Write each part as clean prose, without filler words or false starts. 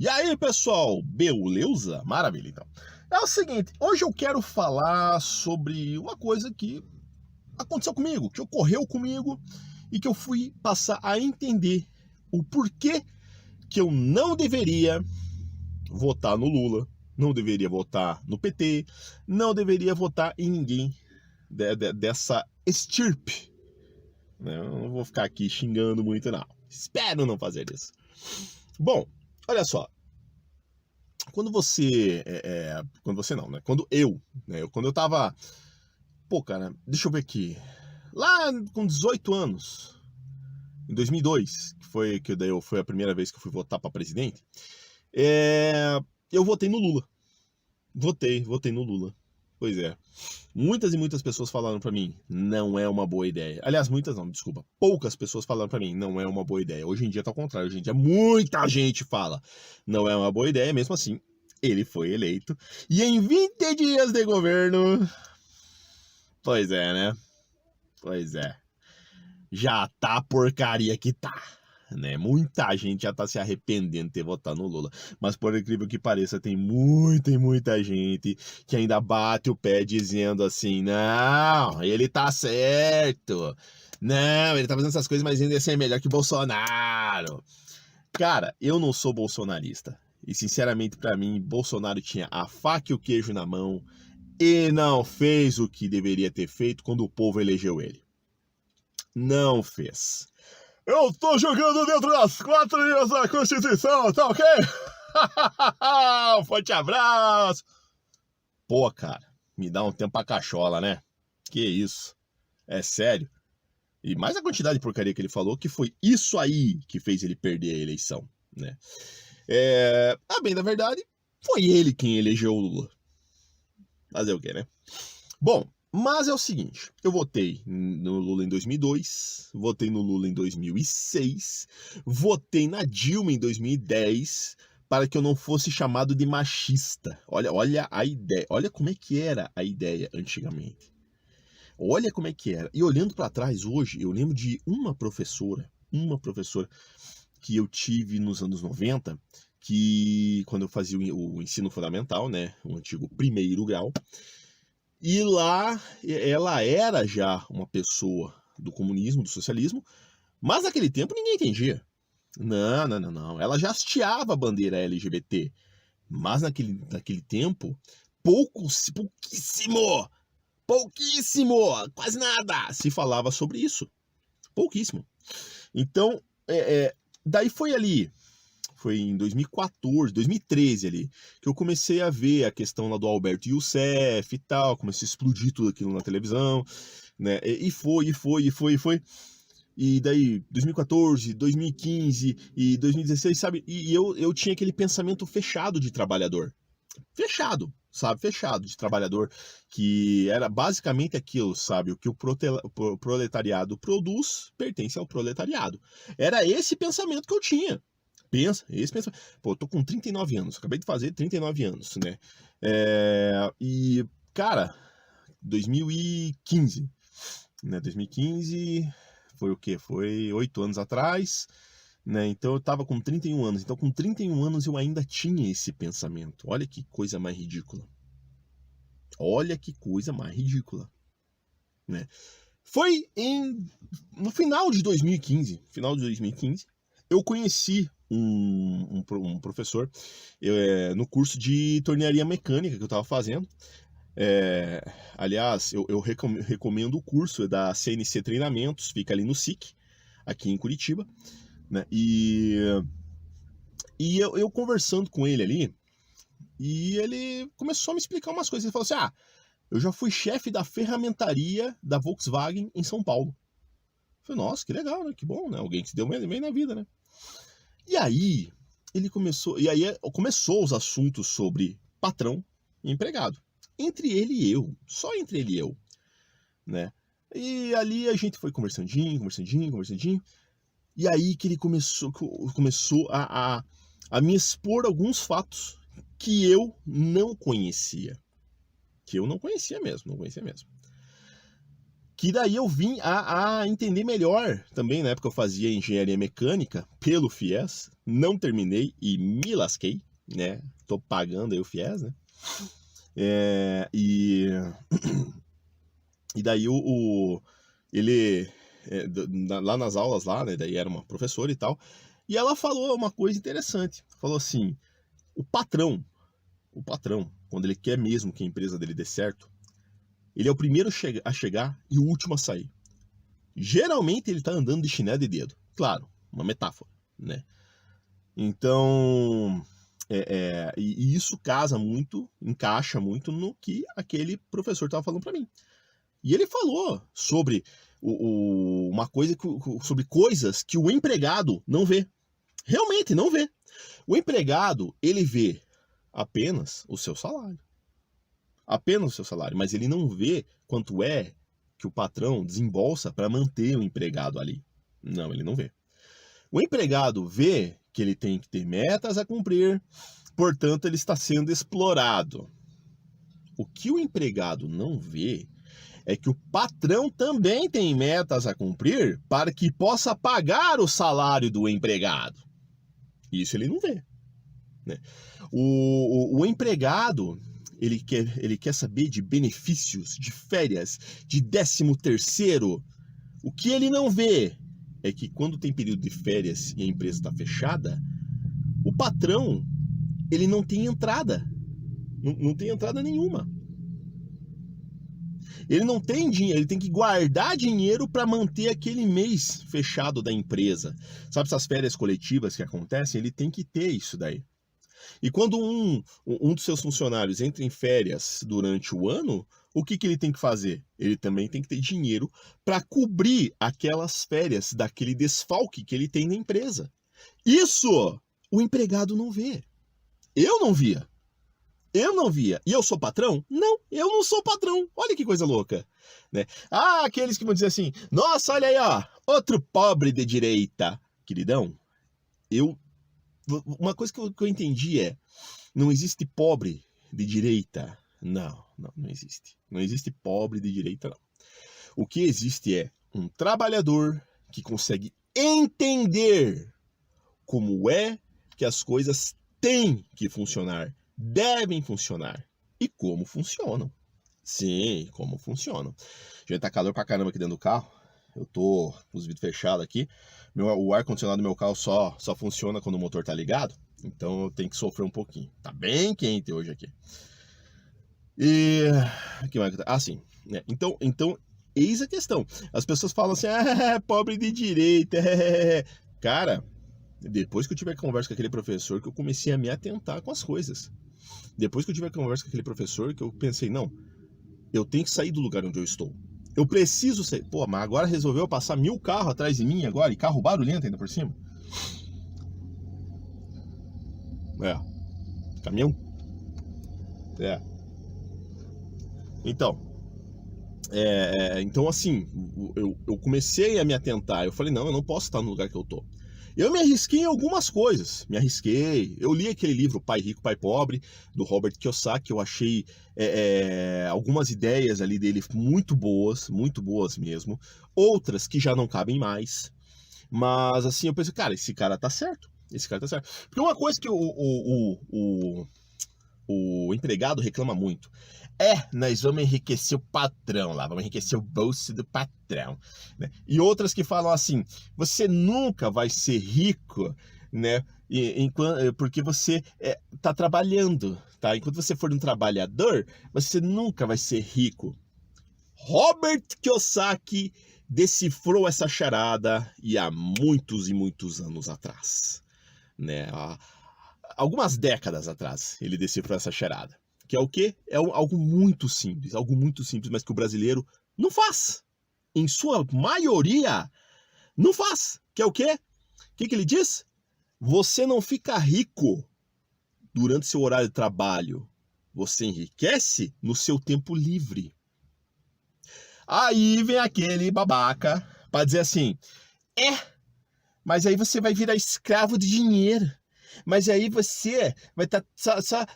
E aí, pessoal, beleza? Maravilha, então. É o seguinte, hoje eu quero falar sobre uma coisa que aconteceu comigo, que ocorreu comigo e que eu fui passar a entender o porquê que eu não deveria votar no Lula, não deveria votar no PT, não deveria votar em ninguém dessa estirpe. Eu não vou ficar aqui xingando muito, não. Espero não fazer isso. Bom, olha só. Quando você. Quando você não, né? Quando eu, né? Quando eu tava. Pô, cara, deixa eu ver aqui. Lá com 18 anos, em 2002, que daí foi a primeira vez que eu fui votar pra presidente, eu votei no Lula. Votei no Lula. Pois é. Muitas e muitas pessoas falaram pra mim, não é uma boa ideia. Aliás, muitas não, desculpa. Poucas pessoas falaram pra mim, não é uma boa ideia. Hoje em dia tá ao contrário. Hoje em dia muita gente fala, não é uma boa ideia. Mesmo assim, ele foi eleito. E em 20 dias de governo... Pois é, né? Pois é. Já tá a porcaria que tá. Né? Muita gente já tá se arrependendo de ter votado no Lula. Mas por incrível que pareça, tem muita e muita gente que ainda bate o pé dizendo assim, não, ele tá certo. Não, ele tá fazendo essas coisas, mas ainda assim é melhor que Bolsonaro. Cara, eu não sou bolsonarista. E sinceramente, pra mim, Bolsonaro tinha a faca e o queijo na mão e não fez o que deveria ter feito quando o povo elegeu ele. Não fez. Eu tô jogando dentro das 4 linhas da Constituição, tá ok? Um forte abraço. Pô, cara, me dá um tempo pra cachola, né? Que isso? É sério? E mais a quantidade de porcaria que ele falou, que foi isso aí que fez ele perder a eleição, né? A bem da verdade, foi ele quem elegeu o Lula. Fazer o quê, né? Bom, mas é o seguinte, eu votei no Lula em 2002, votei no Lula em 2006, votei na Dilma em 2010 para que eu não fosse chamado de machista. Olha a ideia, olha como é que era a ideia antigamente. Olha como é que era. E olhando para trás hoje, eu lembro de uma professora que eu tive nos anos 90, que quando eu fazia o ensino fundamental, né, o antigo primeiro grau, e lá ela era já uma pessoa do comunismo, do socialismo, mas naquele tempo ninguém entendia. Não, não, não, não. Ela já hasteava a bandeira LGBT, mas naquele tempo, pouquíssimo, quase nada se falava sobre isso. Pouquíssimo. Então, daí foi ali, foi em 2014, 2013 ali, que eu comecei a ver a questão lá do Alberto Youssef e tal, comecei a explodir tudo aquilo na televisão, né? E foi. E daí, 2014, 2015 e 2016, sabe? E eu tinha aquele pensamento fechado de trabalhador. Fechado, sabe? Fechado de trabalhador, que era basicamente aquilo, sabe? O que o proletariado produz pertence ao proletariado. Era esse pensamento que eu tinha. Esse pensamento. Pô, eu tô com 39 anos, acabei de fazer 39 anos, né? E, cara, 2015, né? 2015 foi o quê? Foi 8 anos atrás, né? Então eu tava com 31 anos. Então com 31 anos eu ainda tinha esse pensamento. Olha que coisa mais ridícula. Olha que coisa mais ridícula, né? Foi no final de 2015, eu conheci um professor no curso de tornearia mecânica que eu estava fazendo. Aliás, eu recomendo o curso da CNC Treinamentos, fica ali no SIC, aqui em Curitiba, né? E eu conversando com ele ali, e ele começou a me explicar umas coisas. Ele falou assim: eu já fui chefe da ferramentaria da Volkswagen em São Paulo. Eu falei, nossa, que legal, né? Que bom, né? Alguém que se deu bem na vida, né? E aí, começou os assuntos sobre patrão e empregado. Entre ele e eu, só entre ele e eu, né? E ali a gente foi conversandinho. E aí que ele começou a me expor alguns fatos que eu não conhecia. Que eu não conhecia mesmo. Que daí eu vim a entender melhor. Também na época eu fazia engenharia mecânica pelo FIES, não terminei e me lasquei, né? Tô pagando aí o FIES, né? E daí ele, lá nas aulas lá, né? Daí era uma professora e tal, e ela falou uma coisa interessante. Falou assim, o patrão, quando ele quer mesmo que a empresa dele dê certo, ele é o primeiro a chegar e o último a sair. Geralmente ele tá andando de chinelo de dedo. Claro, uma metáfora, né? Então, e isso casa muito, encaixa muito no que aquele professor estava falando para mim. E ele falou sobre uma coisa, sobre coisas que o empregado não vê. Realmente não vê. O empregado, ele vê apenas o seu salário. Apenas o seu salário, mas ele não vê quanto é que o patrão desembolsa para manter o empregado ali. Não, ele não vê. O empregado vê que ele tem que ter metas a cumprir, portanto ele está sendo explorado. O que o empregado não vê é que o patrão também tem metas a cumprir para que possa pagar o salário do empregado. Isso ele não vê, né? O empregado, ele quer saber de benefícios, de férias, de 13º. O que ele não vê é que quando tem período de férias e a empresa está fechada, o patrão, ele não tem entrada. Não tem entrada nenhuma. Ele não tem dinheiro, ele tem que guardar dinheiro para manter aquele mês fechado da empresa. Sabe essas férias coletivas que acontecem? Ele tem que ter isso daí. E quando um dos seus funcionários entra em férias durante o ano, o que ele tem que fazer? Ele também tem que ter dinheiro para cobrir aquelas férias daquele desfalque que ele tem na empresa. Isso o empregado não vê. Eu não via. Eu não via. E eu sou patrão? Não, eu não sou patrão. Olha que coisa louca, né? Ah, aqueles que vão dizer assim, nossa, olha aí, ó, outro pobre de direita. Queridão, uma coisa que eu entendi é, não existe pobre de direita. Não existe. Não existe pobre de direita, não. O que existe é um trabalhador que consegue entender como é que as coisas têm que funcionar, devem funcionar e como funcionam. Sim, como funcionam. Já tá calor pra caramba aqui dentro do carro. Eu tô com os vidros fechados aqui. O ar-condicionado do meu carro só funciona quando o motor tá ligado. Então eu tenho que sofrer um pouquinho. Tá bem quente hoje aqui. E... sim. Né? Então, eis a questão. As pessoas falam assim, pobre de direita. Cara, depois que eu tive a conversa com aquele professor, que eu comecei a me atentar com as coisas. Depois que eu tive a conversa com aquele professor, que eu pensei, não, eu tenho que sair do lugar onde eu estou. Eu preciso sair. Pô, mas agora resolveu passar 1000 carros atrás de mim agora, e carro barulhento ainda por cima. Caminhão. Então assim, eu comecei a me atentar. Eu falei, não, eu não posso estar no lugar que eu tô. Eu me arrisquei em algumas coisas, eu li aquele livro Pai Rico, Pai Pobre, do Robert Kiyosaki, eu achei algumas ideias ali dele muito boas mesmo, outras que já não cabem mais, mas assim, eu pensei, cara, esse cara tá certo, porque uma coisa que o empregado reclama muito, nós vamos enriquecer o patrão lá, vamos enriquecer o bolso do patrão, né? E outras que falam assim, você nunca vai ser rico, né? Porque você tá trabalhando, tá? Enquanto você for um trabalhador, você nunca vai ser rico. Robert Kiyosaki decifrou essa charada e há muitos e muitos anos atrás, né? Algumas décadas atrás ele decifrou essa charada. Que é o quê? Algo muito simples, mas que o brasileiro não faz. Em sua maioria, não faz. Que é o quê? O que ele diz? Você não fica rico durante seu horário de trabalho. Você enriquece no seu tempo livre. Aí vem aquele babaca para dizer assim, mas aí você vai virar escravo de dinheiro. Mas aí você vai estar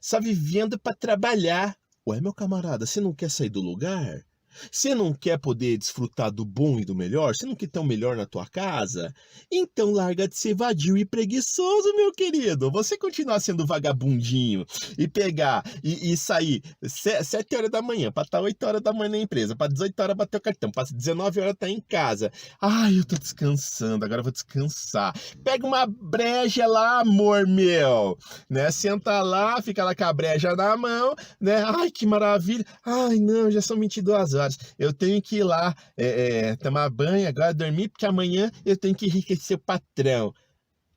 só vivendo para trabalhar. Ué, meu camarada, você não quer sair do lugar? Você não quer poder desfrutar do bom e do melhor? Você não quer ter o melhor na tua casa? Então larga de ser vadio e preguiçoso, meu querido. Você continuar sendo vagabundinho e pegar e sair 7 horas da manhã para estar 8 horas da manhã na empresa, para 18 horas bater o cartão, para 19 horas estar em casa. Ai, eu tô descansando, agora eu vou descansar. Pega uma breja lá, amor meu, né? Senta lá, fica lá com a breja na mão, né? Ai, que maravilha. Ai, não, já são 22 horas. Eu tenho que ir lá tomar banho, agora dormir, porque amanhã eu tenho que enriquecer o patrão.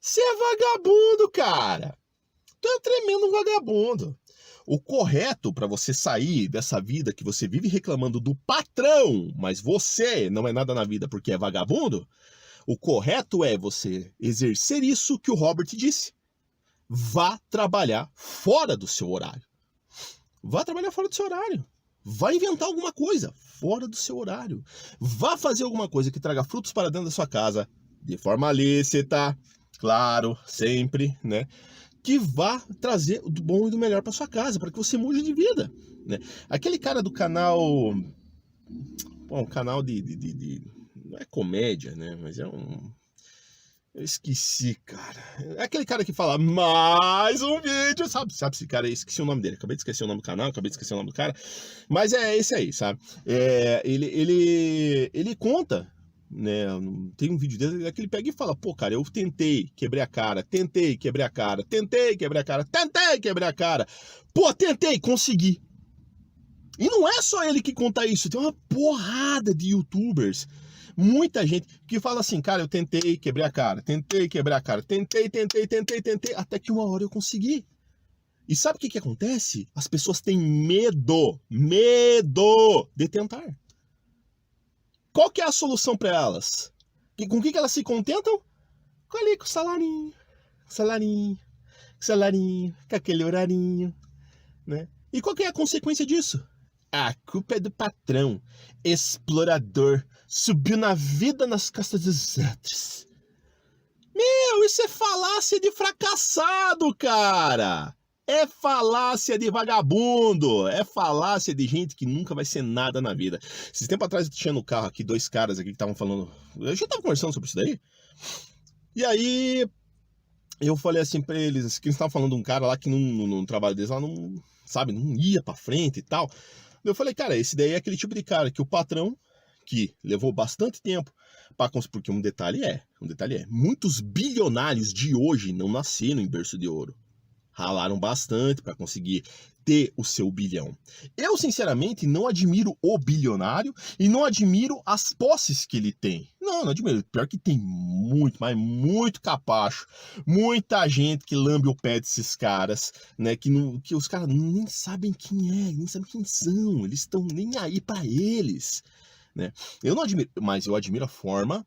Você é vagabundo, cara. Tu é um tremendo vagabundo. O correto para você sair dessa vida que você vive reclamando do patrão, mas você não é nada na vida porque é vagabundo, o correto é você exercer isso que o Robert disse. Vá trabalhar fora do seu horário. Vá trabalhar fora do seu horário. Vá inventar alguma coisa fora do seu horário. Vá fazer alguma coisa que traga frutos para dentro da sua casa, de forma lícita, claro, sempre, né? Que vá trazer do bom e do melhor para sua casa, para que você mude de vida, né? Aquele cara do canal, um canal não é comédia, né? Mas é um... Eu esqueci, cara. É aquele cara que fala mais um vídeo, sabe esse cara aí? Esqueci o nome dele. Acabei de esquecer o nome do canal, acabei de esquecer o nome do cara. Mas é esse aí, sabe? Ele conta, né? Tem um vídeo dele que ele pega e fala: pô, cara, eu tentei, quebrei a cara, tentei, quebrei a cara, tentei, quebrei a cara, tentei, quebrei a cara. Pô, tentei, consegui. E não é só ele que conta isso, tem uma porrada de YouTubers. Muita gente que fala assim, cara, eu tentei, quebrei a cara, tentei, quebrar a cara, tentei, até que uma hora eu consegui. E sabe o que acontece? As pessoas têm medo de tentar. Qual que é a solução para elas? Com o que elas se contentam? Com o salarinho, com aquele horarinho, né? E qual que é a consequência disso? A culpa é do patrão, explorador, subiu na vida nas costas dos outros. Meu, isso é falácia de fracassado, cara. É falácia de vagabundo, é falácia de gente que nunca vai ser nada na vida. Esses tempos atrás eu tinha no carro aqui 2 caras aqui que estavam falando, eu já tava conversando sobre isso daí. E aí eu falei assim pra eles, que eles estavam falando de um cara lá que no trabalho deles lá não, sabe, não ia pra frente e tal. Eu falei, cara, esse daí é aquele tipo de cara que o patrão, que levou bastante tempo para conseguir, porque um detalhe é, muitos bilionários de hoje não nasceram em berço de ouro. Ralaram bastante para conseguir ter o seu bilhão. Eu, sinceramente, não admiro o bilionário e não admiro as posses que ele tem. Não admiro. Pior que tem muito, mas muito capacho. Muita gente que lambe o pé desses caras, né? Que os caras nem sabem quem é, nem sabem quem são. Eles estão nem aí para eles, né? Eu não admiro, mas eu admiro a forma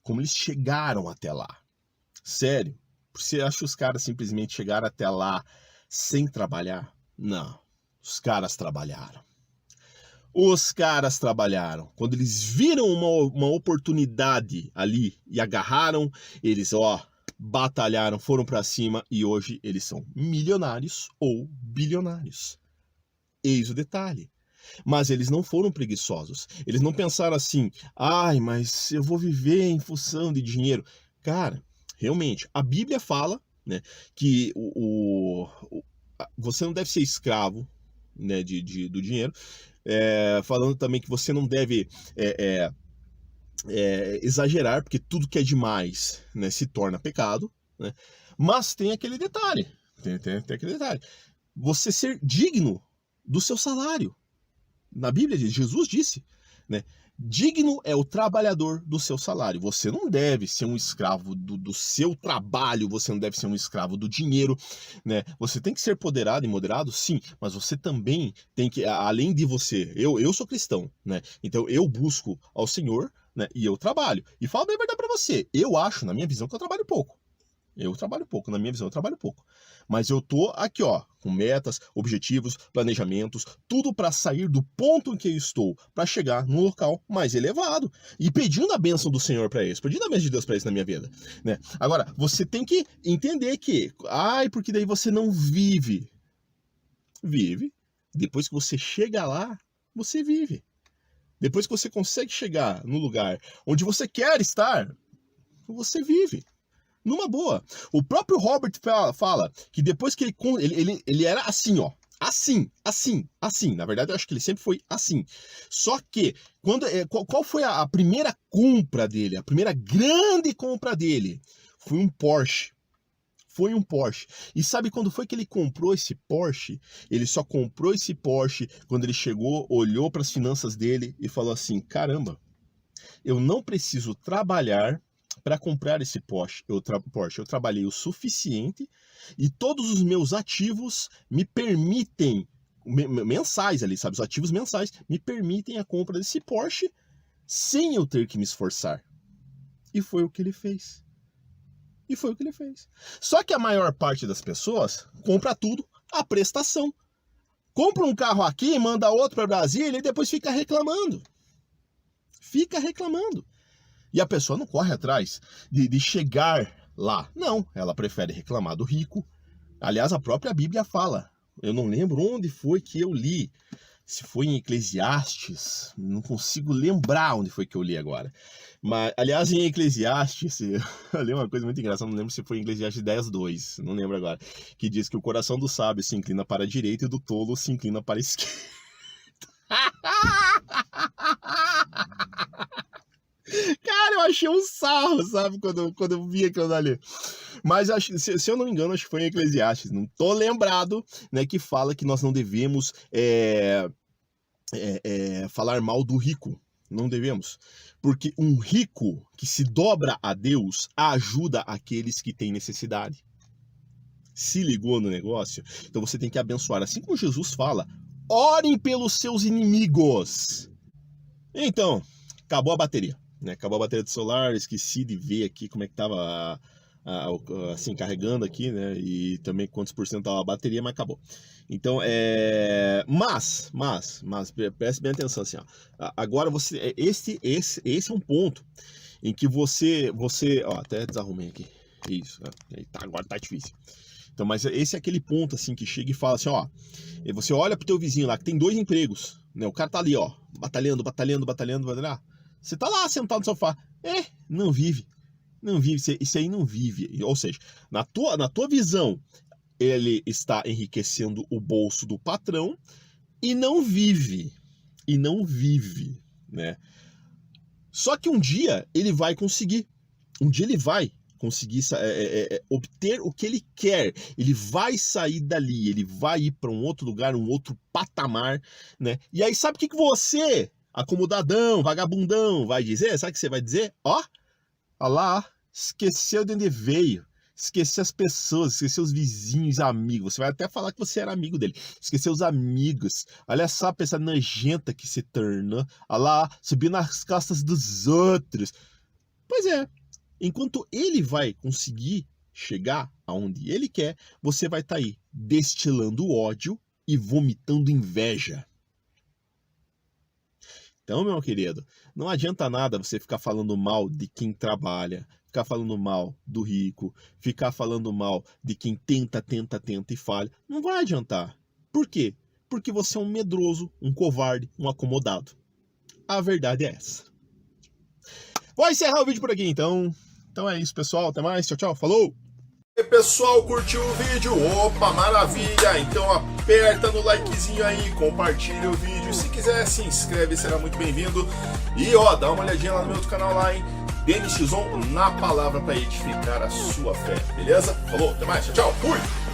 como eles chegaram até lá. Sério. Você acha que os caras simplesmente chegaram até lá sem trabalhar? Não, os caras trabalharam. Os caras trabalharam. Quando eles viram uma oportunidade ali e agarraram, eles, batalharam, foram para cima e hoje eles são milionários ou bilionários. Eis o detalhe. Mas eles não foram preguiçosos. Eles não pensaram assim, ai, mas eu vou viver em função de dinheiro. Cara, realmente, a Bíblia fala, né, que você não deve ser escravo, né, do dinheiro, falando também que você não deve exagerar, porque tudo que é demais, né, se torna pecado, né? Mas tem aquele detalhe, tem aquele detalhe, você ser digno do seu salário. Na Bíblia, Jesus disse, né? Digno é o trabalhador do seu salário. Você não deve ser um escravo do seu trabalho, você não deve ser um escravo do dinheiro, né? Você tem que ser poderado e moderado, sim, mas você também tem que, além de você, eu sou cristão, né? Então eu busco ao Senhor, né? E eu trabalho. E falo bem a verdade pra você, eu acho, na minha visão, que eu trabalho pouco. Na minha visão eu trabalho pouco. Mas eu tô aqui, com metas, objetivos, planejamentos, tudo para sair do ponto em que eu estou, para chegar num local mais elevado e pedindo a bênção do Senhor para isso, pedindo a bênção de Deus para isso na minha vida, né? Agora, você tem que entender que, porque daí você não vive. Vive. Depois que você chega lá, você vive. depois que você consegue chegar no lugar onde você quer estar, você vive. Numa boa. O próprio Robert fala que depois que ele era assim, ó. Assim. Na verdade, eu acho que ele sempre foi assim. Só que, qual foi a primeira compra dele? A primeira grande compra dele? Foi um Porsche. E sabe quando foi que ele comprou esse Porsche? Ele só comprou esse Porsche quando ele chegou, olhou para as finanças dele e falou assim: caramba, eu não preciso trabalhar para comprar esse Porsche. Eu trabalhei o suficiente e todos os meus ativos me permitem, mensais ali, sabe? Os ativos mensais me permitem a compra desse Porsche sem eu ter que me esforçar. E foi o que ele fez. Só que a maior parte das pessoas compra tudo à prestação. Compra um carro aqui, manda outro para Brasília e depois fica reclamando. E a pessoa não corre atrás de chegar lá. Não, ela prefere reclamar do rico. Aliás, a própria Bíblia fala. Eu não lembro onde foi que eu li. Se foi em Eclesiastes, não consigo lembrar onde foi que eu li agora. Mas, aliás, em Eclesiastes, eu li uma coisa muito engraçada, não lembro se foi em Eclesiastes 10:2, não lembro agora, que diz que o coração do sábio se inclina para a direita e do tolo se inclina para a esquerda. Cara, eu achei um sarro, sabe, quando eu vi aquilo dali. Mas se eu não me engano, acho que foi em Eclesiastes, não tô lembrado, né, que fala que nós não devemos falar mal do rico. Não devemos. Porque um rico que se dobra a Deus ajuda aqueles que têm necessidade. Se ligou no negócio? Então você tem que abençoar. Assim como Jesus fala, orem pelos seus inimigos. Então, acabou a bateria. Acabou a bateria do celular, esqueci de ver aqui como é que tava assim, carregando aqui, né? E também quantos por cento tava a bateria, mas acabou. Então, mas preste bem atenção assim, ó. Agora esse é um ponto em que você, ó, até desarrumei aqui. Isso, agora tá difícil. Então, mas esse é aquele ponto assim que chega e fala assim, ó, e você olha pro teu vizinho lá que tem 2 empregos, né? O cara tá ali, ó, batalhando. Você tá lá sentado no sofá. Não vive. Isso aí não vive. Ou seja, na tua visão, ele está enriquecendo o bolso do patrão e não vive. Né? Só que um dia ele vai conseguir. Obter o que ele quer. Ele vai sair dali. Ele vai ir para um outro lugar, um outro patamar. Né? E aí sabe o que você... acomodadão, vagabundão, vai dizer? Sabe o que você vai dizer? Ó lá, esqueceu de onde veio, esqueceu as pessoas, esqueceu os vizinhos, amigos. Você vai até falar que você era amigo dele, esqueceu os amigos. Olha só a pessoa nojenta que se tornou. Olha lá, subiu nas costas dos outros. Pois é, enquanto ele vai conseguir chegar aonde ele quer, você vai estar aí destilando ódio e vomitando inveja. Então, meu querido, não adianta nada você ficar falando mal de quem trabalha, ficar falando mal do rico, ficar falando mal de quem tenta e falha. Não vai adiantar. Por quê? Porque você é um medroso, um covarde, um acomodado. A verdade é essa. Vou encerrar o vídeo por aqui, então. Então é isso, pessoal. Até mais. Tchau, tchau. Falou! E pessoal, curtiu o vídeo? Opa, maravilha! Então aperta no likezinho aí, compartilha o vídeo. Se quiser, se inscreve, será muito bem-vindo. E ó, dá uma olhadinha lá no meu outro canal lá, hein? Denis Chizon, na palavra para edificar a sua fé, beleza? Falou, até mais, tchau, tchau, fui!